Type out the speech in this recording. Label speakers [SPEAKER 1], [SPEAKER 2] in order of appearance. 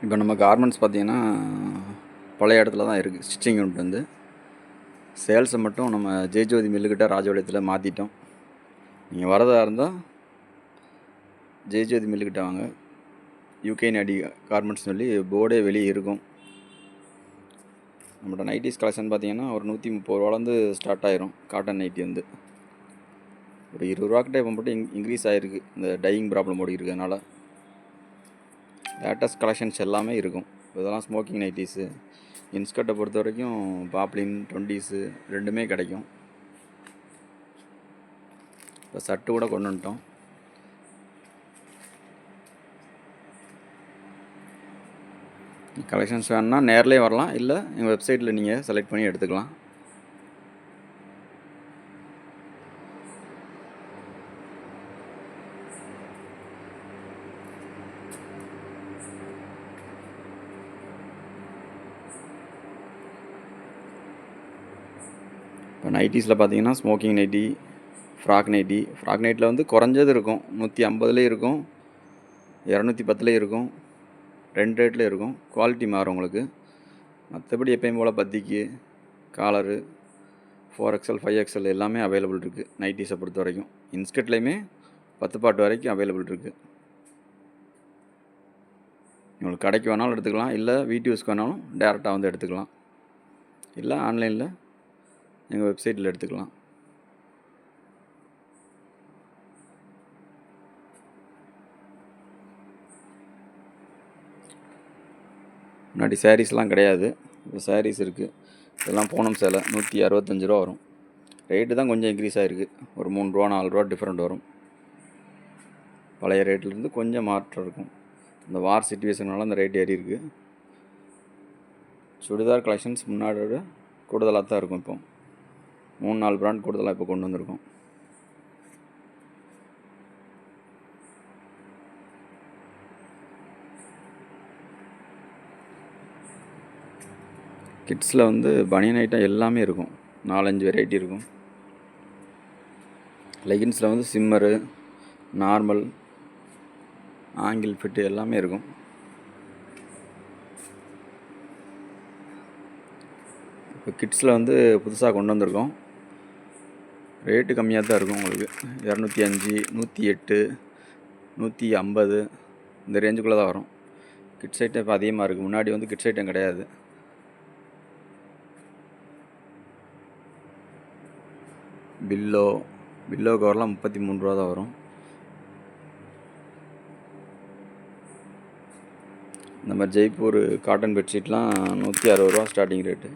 [SPEAKER 1] இப்போ நம்ம கார்மெண்ட்ஸ் பார்த்திங்கன்னா பழைய இடத்துல தான் இருக்குது. ஸ்டிச்சிங் யூனிட் வந்து சேல்ஸை மட்டும் நம்ம ஜெயஜோதி மில்லுக்கிட்ட ராஜபாளையத்தில் மாற்றிட்டோம். நீங்கள் வரதா இருந்தால் ஜெயஜோதி மில்லுக்கிட்ட வாங்க. யூகே நடி கார்மெண்ட்ஸ் சொல்லி போர்டே வெளியே இருக்கும். நம்மளோட நைட்டிஸ் கலெக்ஷன் பார்த்திங்கன்னா ஒரு 130 ரூபாலேருந்து ஸ்டார்ட் ஆயிரும். காட்டன் நைட்டி வந்து ஒரு 20 ரூபாக்கிட்ட இப்போ மட்டும் இன்க்ரீஸ் ஆகிருக்கு. இந்த டையிங் ப்ராப்ளம் ஓடி இருக்கிறதுனால லேட்டஸ்ட் கலெக்ஷன்ஸ் எல்லாமே இருக்கும். இதெல்லாம் ஸ்மோக்கிங் நைட்டிஸு. இன்ஸ்கர்ட்டை பொறுத்த வரைக்கும் பாப்ளின் 20s ரெண்டுமே கிடைக்கும். இப்போ சட்டு கூட கொண்டு வந்துட்டோம். கலெக்ஷன்ஸ் வேணுன்னா நேர்லேயே வரலாம், இல்லை எங்கள் வெப்சைட்டில் நீங்கள் செலக்ட் பண்ணி எடுத்துக்கலாம். இப்போ நைட்டிஸில் பார்த்தீங்கன்னா ஸ்மோக்கிங் நைட்டி, ஃப்ராக் நைட்டில் வந்து குறைஞ்சது இருக்கும் 150லேயும் இருக்கும், 210லேயும் இருக்கும், 2 ரேட்லேயும் இருக்கும். குவாலிட்டி மாறும் உங்களுக்கு. மற்றபடி எப்பயும் போல் பத்திக்கு, காலரு, 4XL 5XL எல்லாமே அவைலபிள் இருக்குது நைட்டிஸை பொறுத்த வரைக்கும். இன்ஸ்கர்ட்லேயுமே 10 பாட்டு வரைக்கும் அவைலபிள் இருக்குது. உங்களுக்கு கடைக்கு வேணாலும் எடுத்துக்கலாம், இல்லை வீட்டு யூஸ்க்கு வேணாலும் டேரெக்டாக வந்து எடுத்துக்கலாம், இல்லை ஆன்லைனில் எங்கள் வெப்சைட்டில் எடுத்துக்கலாம். முன்னாடி சாரீஸ்லாம் கிடையாது, இப்போ சாரீஸ் இருக்குது. இதெல்லாம் பூனம் சேலை 165 ரூபா வரும். ரேட்டு தான் கொஞ்சம் இன்க்ரீஸ் ஆகிருக்கு. ஒரு 3 ரூபா 4 ரூபா டிஃப்ரெண்ட் வரும். பழைய ரேட்லேருந்து கொஞ்சம் மாற்றம் இருக்கும். இந்த வார் சிச்சுவேஷனால அந்த ரேட் ஏறி இருக்குது. சுடிதார் கலெக்ஷன்ஸ் முன்னாடியோட கூடுதலாக தான் இருக்கும். இப்போ 3-4 பிராண்ட் கூடுதலாக இப்போ கொண்டு வந்திருக்கோம். கிட்ஸில் வந்து பனியன் ஐட்டம் எல்லாமே இருக்கும். 4-5 வெரைட்டி இருக்கும். லெகின்ஸில் வந்து சிம்மரு, நார்மல், ஆங்கிள் ஃபிட்டு எல்லாமே இருக்கும். இப்போ கிட்ஸில் வந்து புதுசாக கொண்டு வந்திருக்கோம். ரேட்டு கம்மியாக தான் இருக்கும். உங்களுக்கு 205, 108, 150 இந்த ரேஞ்சுக்குள்ளே தான் வரும். கிட்ஸ் ஐட்டம் இப்போ அதிகமாக இருக்குது. முன்னாடி வந்து கிட்ஸ் ஐட்டம் கிடையாது. பில்லோ கவர்லாம் 33 ரூபா தான் வரும். இந்த மாதிரி ஜெய்ப்பூர் காட்டன் பெட்ஷீட்லாம் 160 ரூபா ஸ்டார்டிங் ரேட்டு.